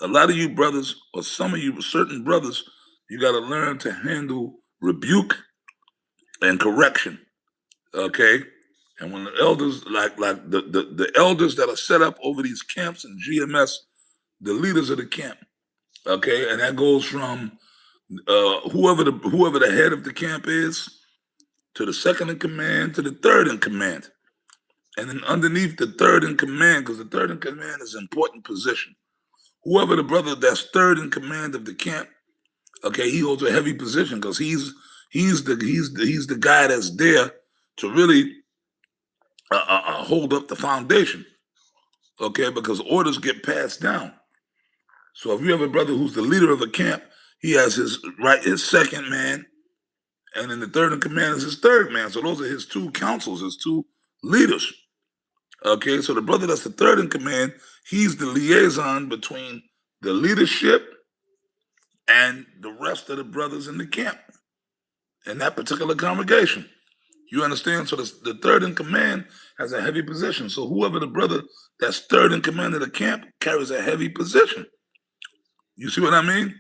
A lot of you brothers, or some of you, certain brothers, you got to learn to handle rebuke and correction. Okay. And when the elders, like the elders that are set up over these camps in GMS, the leaders of the camp, okay, and that goes from whoever the head of the camp is, to the second in command, to the third in command. And then underneath the third in command, because the third in command is an important position. Whoever the brother that's third in command of the camp, okay, he holds a heavy position because he's the guy that's there to really hold up the foundation, okay, because orders get passed down. So if you have a brother who's the leader of the camp, he has his second man, and then the third in command is his third man. So those are his two councils, his two leaders. Okay, so the brother that's the third in command, he's the liaison between the leadership and the rest of the brothers in the camp in that particular congregation. You understand? So the third in command has a heavy position. So whoever the brother that's third in command of the camp carries a heavy position. You see what I mean?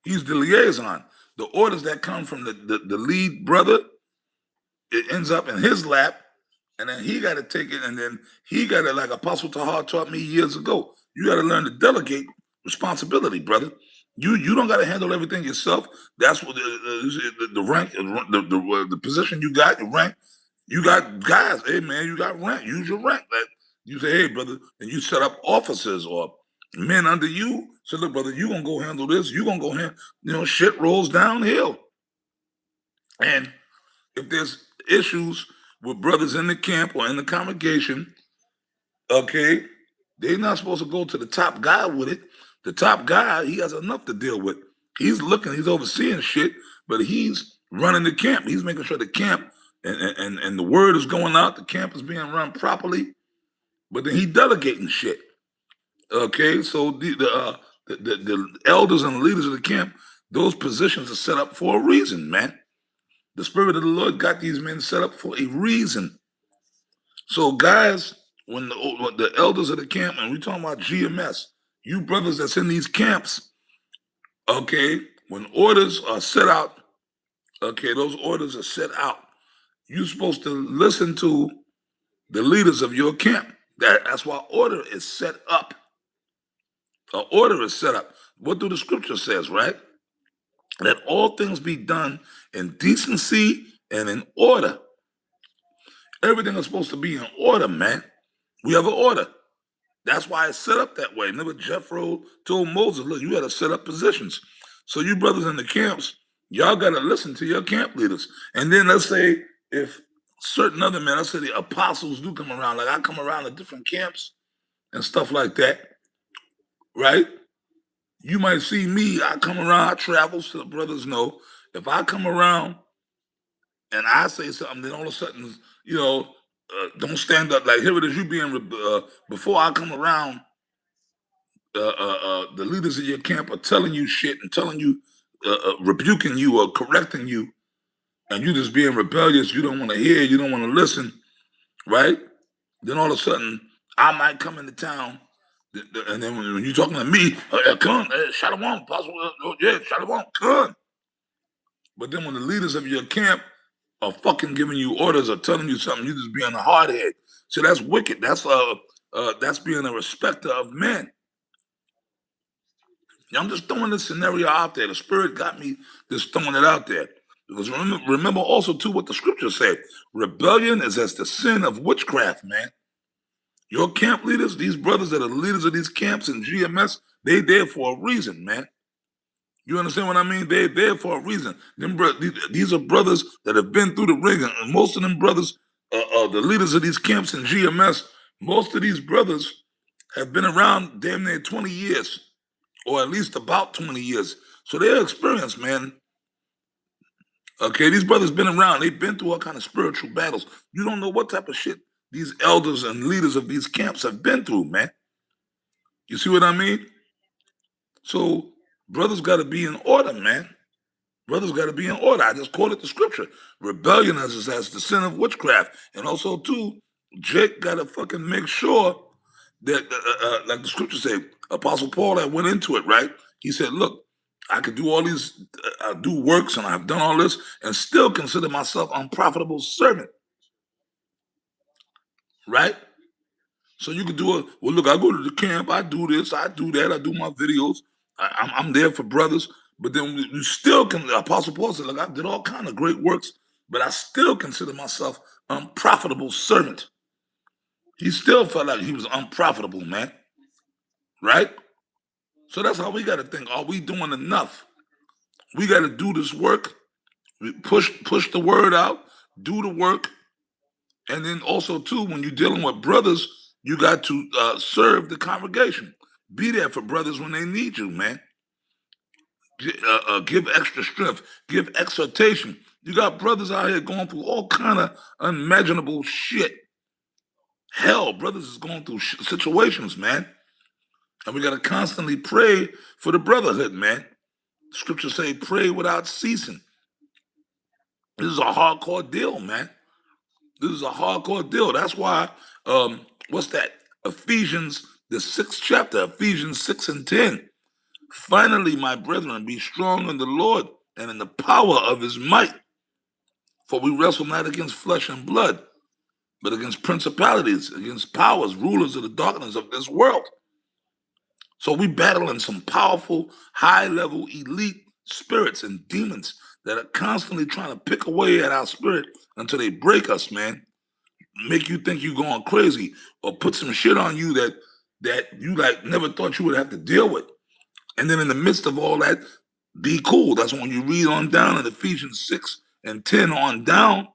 He's the liaison. The orders that come from the lead brother, it ends up in his lap, and then he got to take it, and then he got to, like Apostle Rawchaa taught me years ago, you got to learn to delegate responsibility, brother. You don't got to handle everything yourself. That's what the rank, the position you got, your rank. You got guys. Hey man, you got rank. Use your rank. Like you say, hey brother, and you set up officers or men under you. So look, brother, you gonna go handle this. You gonna go handle. Shit rolls downhill. And if there's issues with brothers in the camp or in the congregation, okay, they're not supposed to go to the top guy with it. The top guy, he has enough to deal with. He's looking, he's overseeing shit, but he's running the camp. He's making sure the camp and the word is going out, the camp is being run properly, but then he delegating shit. Okay, so the elders and the leaders of the camp, those positions are set up for a reason, man. The Spirit of the Lord got these men set up for a reason. So, guys, when the elders of the camp, and we're talking about GMS, you brothers that's in these camps, okay, when orders are set out, okay, those orders are set out. You're supposed to listen to the leaders of your camp. That's why order is set up. An order is set up. What do the scripture says, right? Let all things be done in decency and in order. Everything is supposed to be in order, man. We have an order. That's why it's set up that way. Remember, Jethro told Moses, look, you got to set up positions. So you brothers in the camps, y'all got to listen to your camp leaders. And then let's say if certain other men, let's say the apostles do come around, like I come around to different camps and stuff like that, right? You might see me, I come around, I travel, so the brothers know. If I come around and I say something, then all of a sudden, don't stand up. Like here it is, you being before I come around, the leaders of your camp are telling you shit and telling you, rebuking you or correcting you, and you just being rebellious. You don't want to hear. You don't want to listen, right? Then all of a sudden, I might come into town, and then when you're talking to me, come on, shalom, possible, yeah, shalom, come on. But then when the leaders of your camp are fucking giving you orders or telling you something, you just being a hardhead. So that's wicked. That's being a respecter of men. I'm just throwing this scenario out there. The Spirit got me just throwing it out there. Because remember also, too, what the scripture said. Rebellion is as the sin of witchcraft, man. Your camp leaders, these brothers that are the leaders of these camps in GMS, they there for a reason, man. You understand what I mean? They're there for a reason. These are brothers that have been through the ring. And most of them brothers, the leaders of these camps in GMS, most of these brothers have been around damn near 20 years. Or at least about 20 years. So they're experienced, man. Okay, these brothers been around. They've been through all kind of spiritual battles. You don't know what type of shit these elders and leaders of these camps have been through, man. You see what I mean? So brothers got to be in order, man. Brothers got to be in order. I just quoted the scripture. Rebellion is as the sin of witchcraft. And also, too, Jake got to fucking make sure that, like the scripture say, Apostle Paul that went into it, right? He said, look, I could do all these, I do works and I've done all this and still consider myself unprofitable servant, right? So you could do it. Well, look, I go to the camp, I do this, I do that, I do my videos. I'm there for brothers. But then you still can, the Apostle Paul said, look, I did all kind of great works, but I still consider myself unprofitable servant. He still felt like he was unprofitable, man. Right? So that's how we got to think. Are we doing enough? We got to do this work. We push the word out, do the work. And then also, too, when you're dealing with brothers, you got to serve the congregation. Be there for brothers when they need you, man. Give extra strength. Give exhortation. You got brothers out here going through all kind of unimaginable shit. Hell, brothers is going through situations, man. And we got to constantly pray for the brotherhood, man. Scriptures say pray without ceasing. This is a hardcore deal, man. This is a hardcore deal. That's why, what's that? Ephesians, the 6th chapter, Ephesians 6 and 10. Finally, my brethren, be strong in the Lord and in the power of his might. For we wrestle not against flesh and blood, but against principalities, against powers, rulers of the darkness of this world. So we battling some powerful, high-level, elite spirits and demons that are constantly trying to pick away at our spirit until they break us, man. Make you think you're going crazy or put some shit on you that you like never thought you would have to deal with. And then in the midst of all that, be cool. That's when you read on down in Ephesians 6 and 10 on down,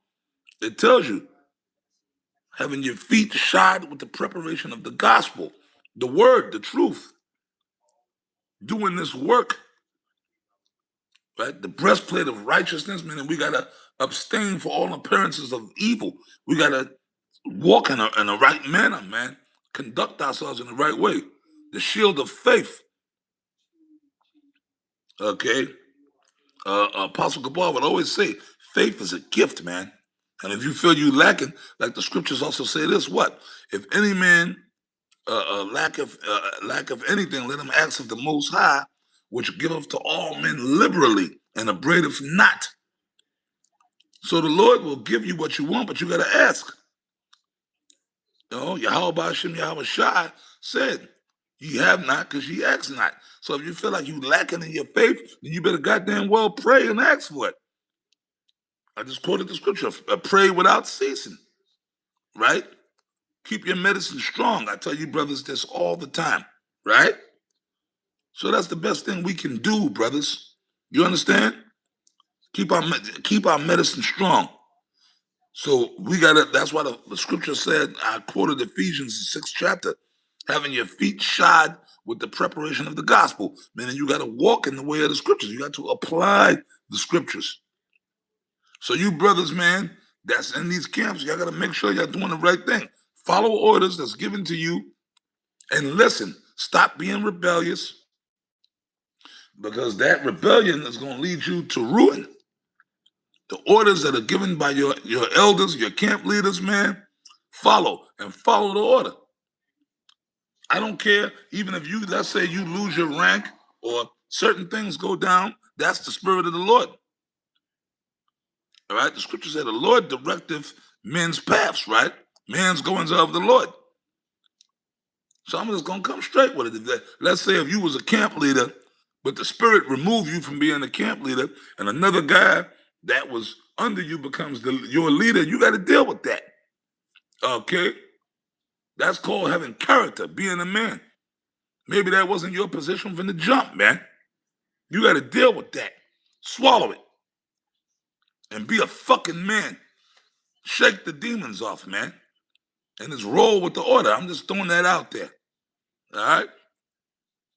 it tells you having your feet shod with the preparation of the gospel, the word, the truth, doing this work, right? The breastplate of righteousness, meaning we got to abstain for all appearances of evil. We got to walk in a right manner, man. Conduct ourselves in the right way. The shield of faith, okay? Apostle Gabar would always say, faith is a gift, man. And if you feel you lacking, like the scriptures also say this, what? If any man lack of anything, let him ask of the Most High, which giveth to all men liberally and upbraideth not. So the Lord will give you what you want, but you got to ask. You know, Yahweh Hashem Yahweh Shai said, ye have not because ye ask not. So if you feel like you lacking in your faith, then you better goddamn well pray and ask for it. I just quoted the scripture, pray without ceasing, right? Keep your medicine strong. I tell you brothers this all the time, right? So that's the best thing we can do, brothers. You understand? Keep our medicine strong. So we got to, that's why the scripture said, I quoted Ephesians, the 6th chapter, having your feet shod with the preparation of the gospel, meaning you got to walk in the way of the scriptures. You got to apply the scriptures. So you brothers, man, that's in these camps, y'all got to make sure y'all doing the right thing. Follow orders that's given to you and listen. Stop being rebellious because that rebellion is going to lead you to ruin. The orders that are given by your elders, your camp leaders, man, follow the order. I don't care, even if you, let's say you lose your rank or certain things go down, that's the spirit of the Lord. All right, the scripture said the Lord directeth men's paths, right? Man's goings of the Lord. So I'm just gonna come straight with it. Let's say if you was a camp leader, but the spirit removed you from being a camp leader, and another guy that was under you becomes your leader, you got to deal with that. Okay? That's called having character, being a man. Maybe that wasn't your position from the jump, man. You got to deal with that. Swallow it. And be a fucking man. Shake the demons off, man. And just roll with the order. I'm just throwing that out there. All right?